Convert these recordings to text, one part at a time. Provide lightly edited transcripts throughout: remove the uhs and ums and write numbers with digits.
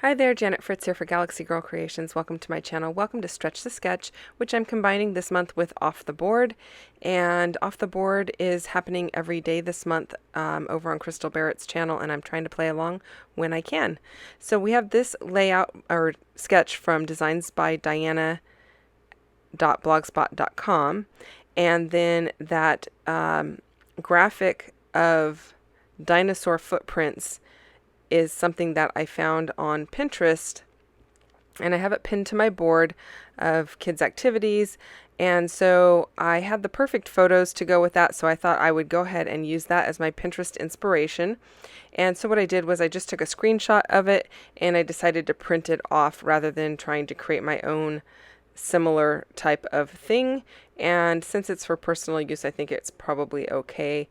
Hi there, Janet Fritz here for Galaxy Girl Creations. Welcome to my channel. Welcome to Stretch the Sketch, which I'm combining this month with Off the Board. And Off the Board is happening every day this month over on Crystal Barrett's channel, and I'm trying to play along when I can. So we have this layout or sketch from designsbydiana.blogspot.com, and then that graphic of dinosaur footprints is something that I found on Pinterest, and I have it pinned to my board of kids' activities. And so I had the perfect photos to go with that, so I thought I would go ahead and use that as my Pinterest inspiration. And so what I did was I just took a screenshot of it and I decided to print it off rather than trying to create my own similar type of thing. And since it's for personal use, I think it's probably okay.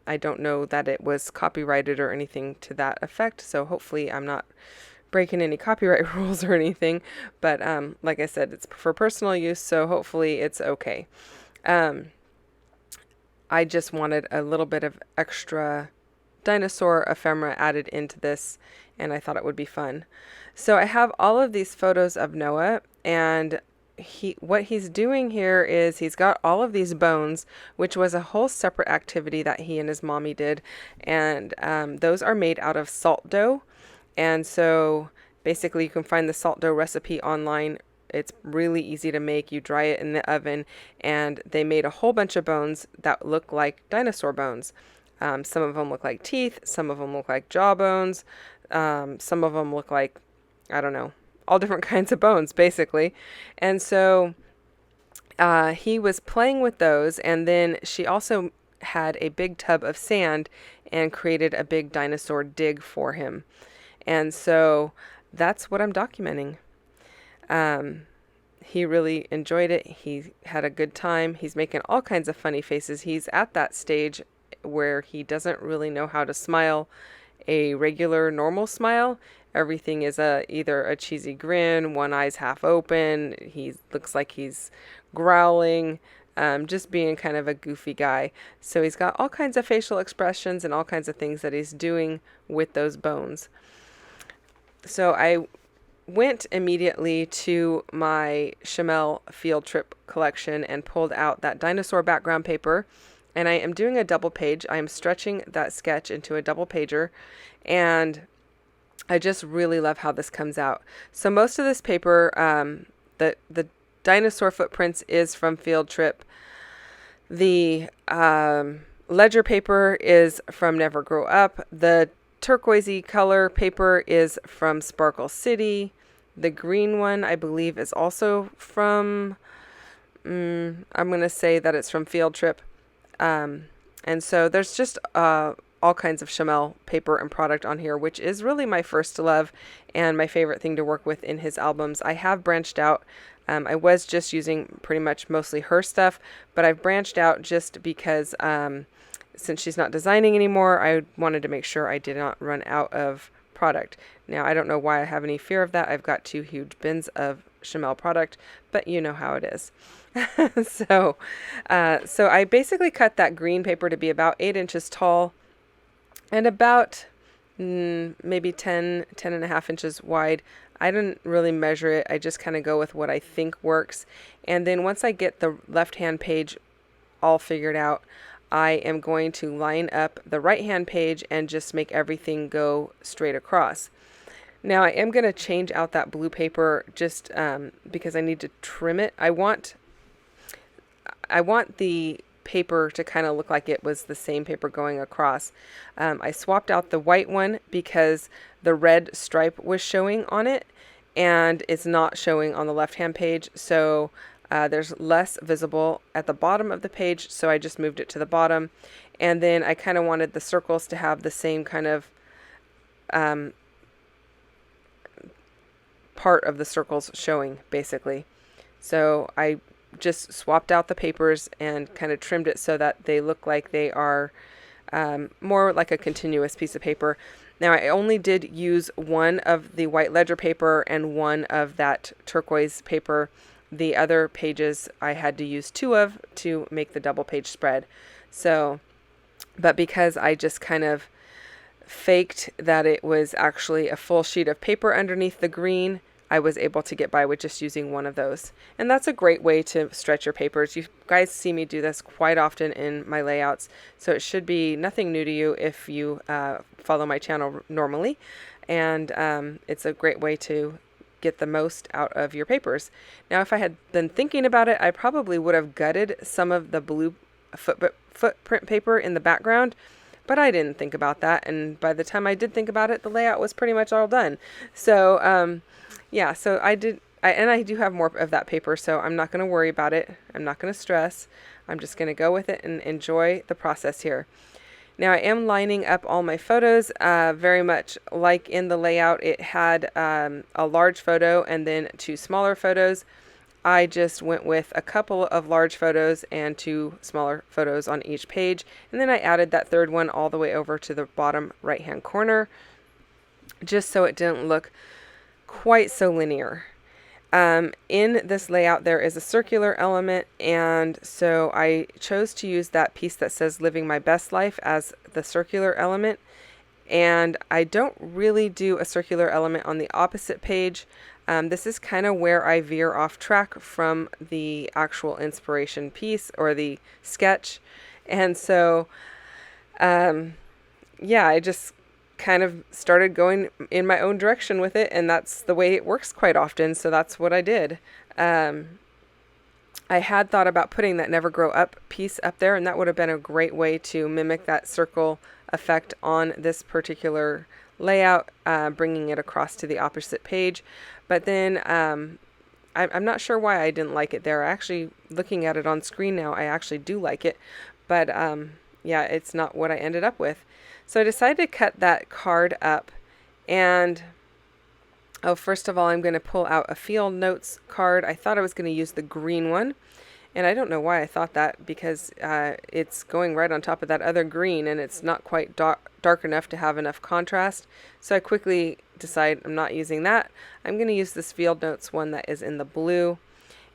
I don't know that it was copyrighted or anything to that effect, so hopefully I'm not breaking any copyright rules or anything, but like I said, it's for personal use, so hopefully it's okay. I just wanted a little bit of extra dinosaur ephemera added into this, and I thought it would be fun. So I have all of these photos of Noah, and what he's doing here is he's got all of these bones, which was a whole separate activity that he and his mommy did, and those are made out of salt dough. And so basically you can find the salt dough recipe online. It's really easy to make. You dry it in the oven, and they made a whole bunch of bones that look like dinosaur bones. Some of them look like teeth, some of them look like jaw bones, some of them look like, I don't know, all different kinds of bones, basically. And so he was playing with those, and then she also had a big tub of sand and created a big dinosaur dig for him. And so that's what I'm documenting. He really enjoyed it. He had a good time. He's making all kinds of funny faces. He's at that stage where he doesn't really know how to smile a regular normal smile. Everything is either a cheesy grin, one eye's half open, he looks like he's growling, just being kind of a goofy guy. So he's got all kinds of facial expressions and all kinds of things that he's doing with those bones. So I went immediately to my Chamel field trip collection and pulled out that dinosaur background paper, and I am doing a double page. I am stretching that sketch into a double pager, and I just really love how this comes out. So most of this paper, the dinosaur footprints is from Field Trip. The ledger paper is from Never Grow Up. The turquoisey color paper is from Sparkle City. The green one, I believe, is also from, I'm going to say that it's from Field Trip. And so there's just all kinds of Chamel paper and product on here, which is really my first love and my favorite thing to work with in his albums. I have branched out. I was just using pretty much mostly her stuff, but I've branched out just because since she's not designing anymore, I wanted to make sure I did not run out of product. Now, I don't know why I have any fear of that. I've got 2 huge bins of Chamel product, but you know how it is. So I basically cut that green paper to be about 8 inches tall and about maybe 10 and a half inches wide. I didn't really measure it. I just kind of go with what I think works. And then once I get the left-hand page all figured out, I am going to line up the right-hand page and just make everything go straight across. Now I am going to change out that blue paper just because I need to trim it. I want the paper to kind of look like it was the same paper going across. I swapped out the white one because the red stripe was showing on it and it's not showing on the left-hand page. So there's less visible at the bottom of the page, so I just moved it to the bottom. And then I kind of wanted the circles to have the same kind of part of the circles showing, basically. So I just swapped out the papers and kind of trimmed it so that they look like they are more like a continuous piece of paper. Now I only did use one of the white ledger paper and one of that turquoise paper. The other pages I had to use 2 of to make the double page spread. So, but because I just kind of faked that it was actually a full sheet of paper underneath the green, I was able to get by with just using one of those. And that's a great way to stretch your papers. You guys see me do this quite often in my layouts, so it should be nothing new to you if you follow my channel normally. And it's a great way to get the most out of your papers. Now, if I had been thinking about it, I probably would have gutted some of the blue footprint paper in the background, but I didn't think about that. And by the time I did think about it, the layout was pretty much all done. So yeah, so I do have more of that paper, so I'm not going to worry about it. I'm not going to stress. I'm just going to go with it and enjoy the process here. Now, I am lining up all my photos very much like in the layout. It had a large photo and then 2 smaller photos. I just went with a couple of large photos and 2 smaller photos on each page. And then I added that third one all the way over to the bottom right-hand corner, just so it didn't look quite so linear. In this layout there is a circular element, and so I chose to use that piece that says living my best life as the circular element. And I don't really do a circular element on the opposite page. This is kind of where I veer off track from the actual inspiration piece or the sketch. And so yeah, I just kind of started going in my own direction with it, and that's the way it works quite often, so that's what I did. I had thought about putting that Never Grow Up piece up there, and that would have been a great way to mimic that circle effect on this particular layout, bringing it across to the opposite page. But then I'm not sure why I didn't like it there. Actually, looking at it on screen now, I actually do like it, but yeah, it's not what I ended up with. So I decided to cut that card up, and first of all, I'm going to pull out a field notes card. I thought I was going to use the green one, and I don't know why I thought that, because it's going right on top of that other green, and it's not quite dark enough to have enough contrast. So I quickly decide I'm not using that. I'm going to use this field notes one that is in the blue,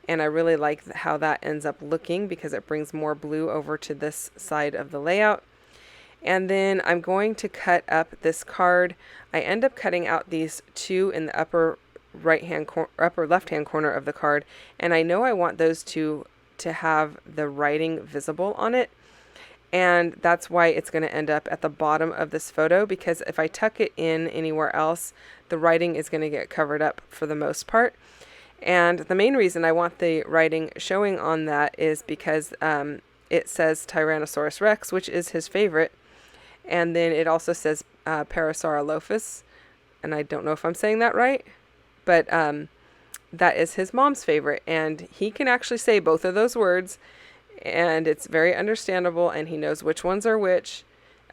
and I really like how that ends up looking because it brings more blue over to this side of the layout. And then I'm going to cut up this card. I end up cutting out these 2 in the upper left-hand corner of the card, and I know I want those two to have the writing visible on it, and that's why it's going to end up at the bottom of this photo, because if I tuck it in anywhere else, the writing is going to get covered up for the most part. And the main reason I want the writing showing on that is because it says Tyrannosaurus Rex, which is his favorite. And then it also says Parasaurolophus, and I don't know if I'm saying that right, but that is his mom's favorite, and he can actually say both of those words, and it's very understandable, and he knows which ones are which.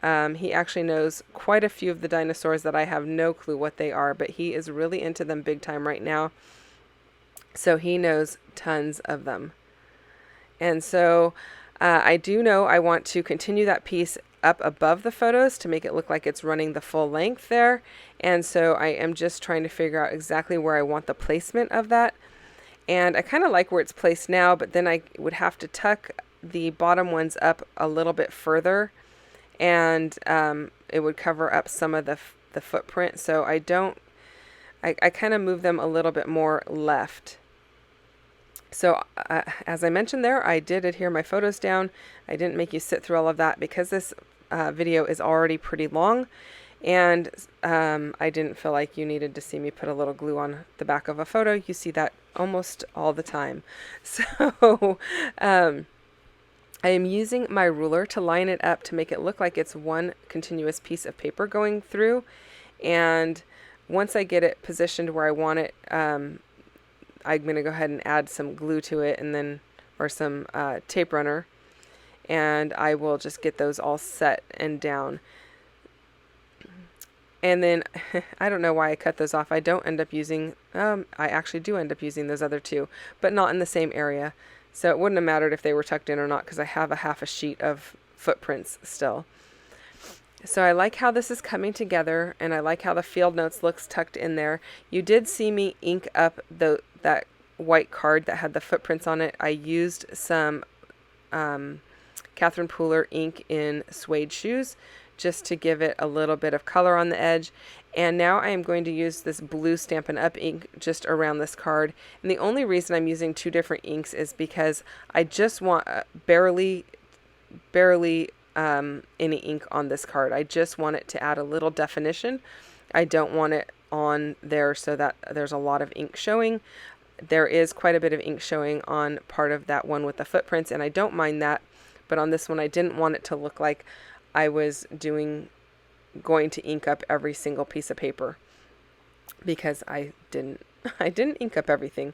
He actually knows quite a few of the dinosaurs that I have no clue what they are, but he is really into them big time right now, so he knows tons of them. And so I do know I want to continue that piece up above the photos to make it look like it's running the full length there. And so I am just trying to figure out exactly where I want the placement of that. And I kind of like where it's placed now, but then I would have to tuck the bottom ones up a little bit further, and it would cover up some of the footprint. So I kind of move them a little bit more left. So as I mentioned there, I did adhere my photos down. I didn't make you sit through all of that because this video is already pretty long, and I didn't feel like you needed to see me put a little glue on the back of a photo. You see that almost all the time. So I am using my ruler to line it up to make it look like it's one continuous piece of paper going through. And once I get it positioned where I want it, I'm going to go ahead and add some glue to it, and then, or some tape runner, and I will just get those all set and down. And then I don't know why I cut those off. I don't end up using, I actually do end up using those other 2, but not in the same area. So it wouldn't have mattered if they were tucked in or not, because I have a half a sheet of footprints still. So I like how this is coming together, and I like how the field notes looks tucked in there. You did see me ink up that white card that had the footprints on it. I used some Catherine Pooler ink in suede shoes just to give it a little bit of color on the edge. And now I am going to use this blue Stampin' Up! Ink just around this card. And the only reason I'm using two different inks is because I just want barely any ink on this card. I just want it to add a little definition. I don't want it on there so that there's a lot of ink showing. There is quite a bit of ink showing on part of that one with the footprints, and I don't mind that. But on this one, I didn't want it to look like I was going to ink up every single piece of paper, because I didn't ink up everything.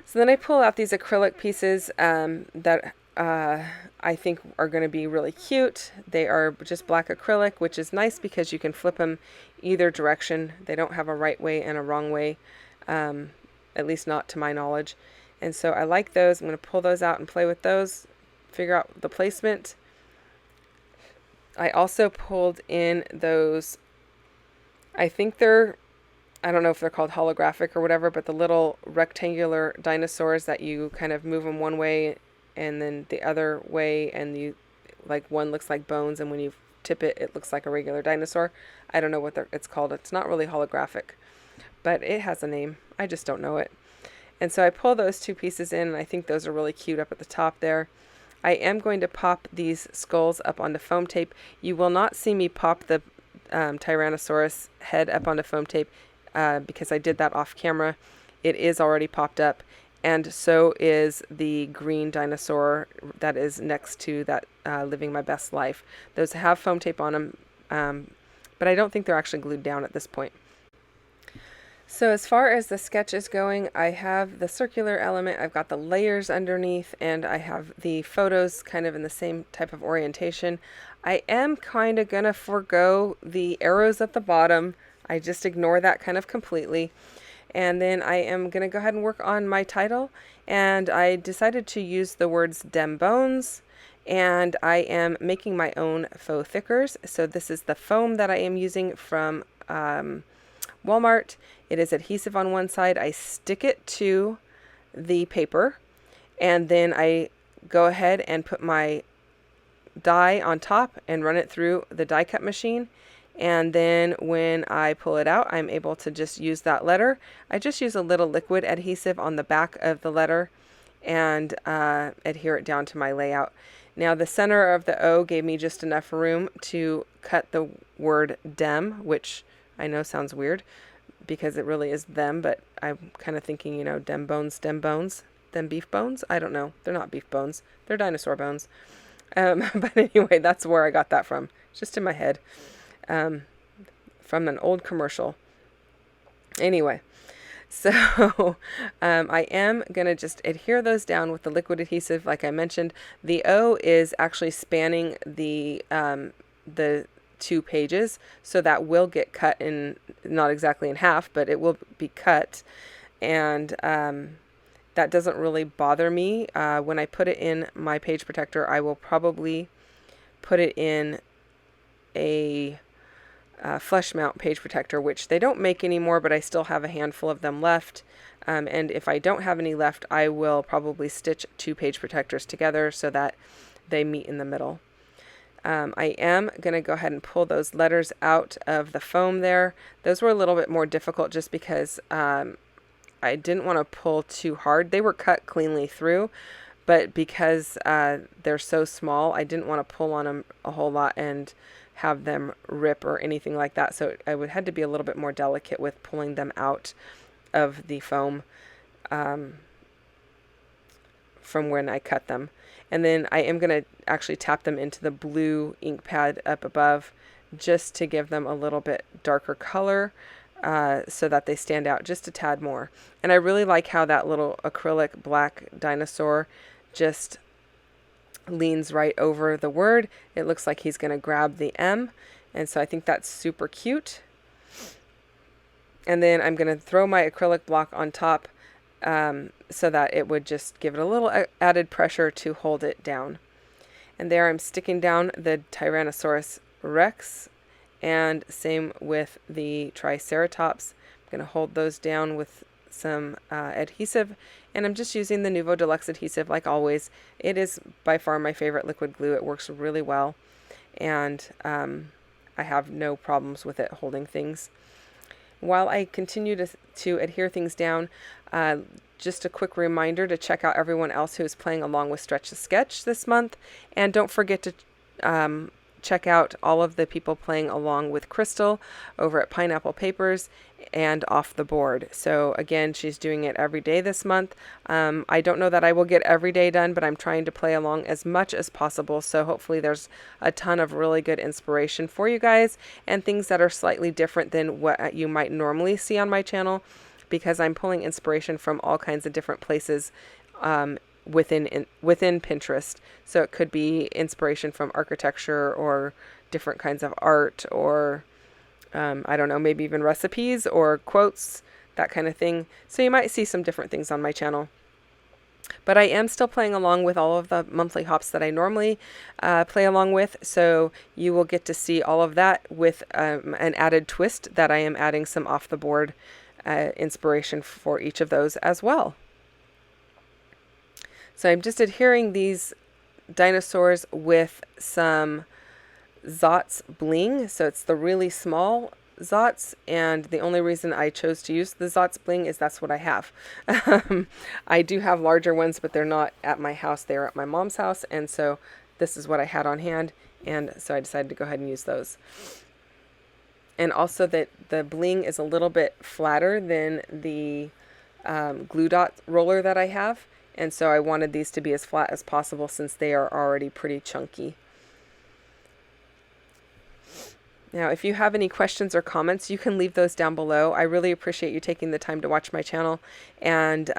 So then I pull out these acrylic pieces that I think are going to be really cute. They are just black acrylic, which is nice because you can flip them either direction. They don't have a right way and a wrong way, at least not to my knowledge. And so I like those. I'm going to pull those out and play with those, figure out the placement. I also pulled in those, I don't know if they're called holographic or whatever, but the little rectangular dinosaurs that you kind of move them one way and then the other way, and you, like, one looks like bones, and when you tip it, it looks like a regular dinosaur. I don't know what it's called. It's not really holographic, but it has a name. I just don't know it. And so I pull those two pieces in, and I think those are really cute up at the top there. I am going to pop these skulls up onto foam tape. You will not see me pop the Tyrannosaurus head up onto foam tape because I did that off camera. It is already popped up, and so is the green dinosaur that is next to that Living My Best Life. Those have foam tape on them, but I don't think they're actually glued down at this point. So as far as the sketch is going, I have the circular element, I've got the layers underneath, and I have the photos kind of in the same type of orientation. I am kind of going to forego the arrows at the bottom. I just ignore that kind of completely. And then I am going to go ahead and work on my title. And I decided to use the words Dem Bones. And I am making my own faux thickers. So this is the foam that I am using from Walmart. It is adhesive on one side. I stick it to the paper, and then I go ahead and put my die on top and run it through the die cut machine. And then when I pull it out, I'm able to just use that letter. I just use a little liquid adhesive on the back of the letter and adhere it down to my layout. Now the center of the O gave me just enough room to cut the word dem, which I know sounds weird because it really is them, but I'm kind of thinking, you know, dem bones, them beef bones. I don't know. They're not beef bones. They're dinosaur bones. But anyway, that's where I got that from. Just in my head. From an old commercial. Anyway, so I am going to just adhere those down with the liquid adhesive. Like I mentioned, the O is actually spanning the two pages, so that will get cut in, not exactly in half, but it will be cut, and that doesn't really bother me. When I put it in my page protector, I will probably put it in a flush mount page protector, which they don't make anymore, but I still have a handful of them left. And if I don't have any left, I will probably stitch two page protectors together so that they meet in the middle. I am going to go ahead and pull those letters out of the foam there. Those were a little bit more difficult just because I didn't want to pull too hard. They were cut cleanly through, but because they're so small, I didn't want to pull on them a whole lot and have them rip or anything like that. So I had to be a little bit more delicate with pulling them out of the foam from when I cut them. And then I am going to actually tap them into the blue ink pad up above just to give them a little bit darker color so that they stand out just a tad more. And I really like how that little acrylic black dinosaur just leans right over the word. It looks like he's going to grab the M. And so I think that's super cute. And then I'm going to throw my acrylic block on top so that it would just give it a little added pressure to hold it down. And there I'm sticking down the Tyrannosaurus Rex, and same with the Triceratops. I'm going to hold those down with some adhesive, and I'm just using the Nuvo Deluxe adhesive like always. It is by far my favorite liquid glue. It works really well. and I have no problems with it holding things. While I continue to adhere things down, just a quick reminder to check out everyone else who is playing along with Stretch to Sketch this month. And don't forget to check out all of the people playing along with Crystal over at Pineapple Papers and Off the Board. So again, she's doing it every day this month. I don't know that I will get every day done, but I'm trying to play along as much as possible. So hopefully there's a ton of really good inspiration for you guys and things that are slightly different than what you might normally see on my channel, because I'm pulling inspiration from all kinds of different places within Pinterest. So it could be inspiration from architecture or different kinds of art, or I don't know, maybe even recipes or quotes, that kind of thing. So you might see some different things on my channel. But I am still playing along with all of the monthly hops that I normally play along with. So you will get to see all of that with an added twist that I am adding some off the board inspiration for each of those as well. So I'm just adhering these dinosaurs with some Zots bling. So it's the really small Zots, and the only reason I chose to use the Zots bling is that's what I have. I do have larger ones, but they're not at my house. They're at my mom's house, and so this is what I had on hand, and so I decided to go ahead and use those. And also that the bling is a little bit flatter than the glue dot roller that I have, and so I wanted these to be as flat as possible since they are already pretty chunky. Now, if you have any questions or comments, you can leave those down below. I really appreciate you taking the time to watch my channel, and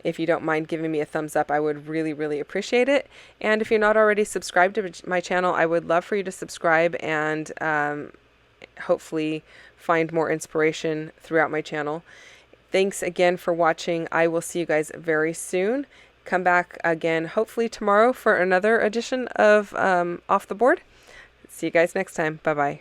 if you don't mind giving me a thumbs up, I would really, really appreciate it. And if you're not already subscribed to my channel, I would love for you to subscribe and hopefully find more inspiration throughout my channel. Thanks again for watching. I will see you guys very soon. Come back again, hopefully tomorrow, for another edition of Off the Board. See you guys next time. Bye-bye.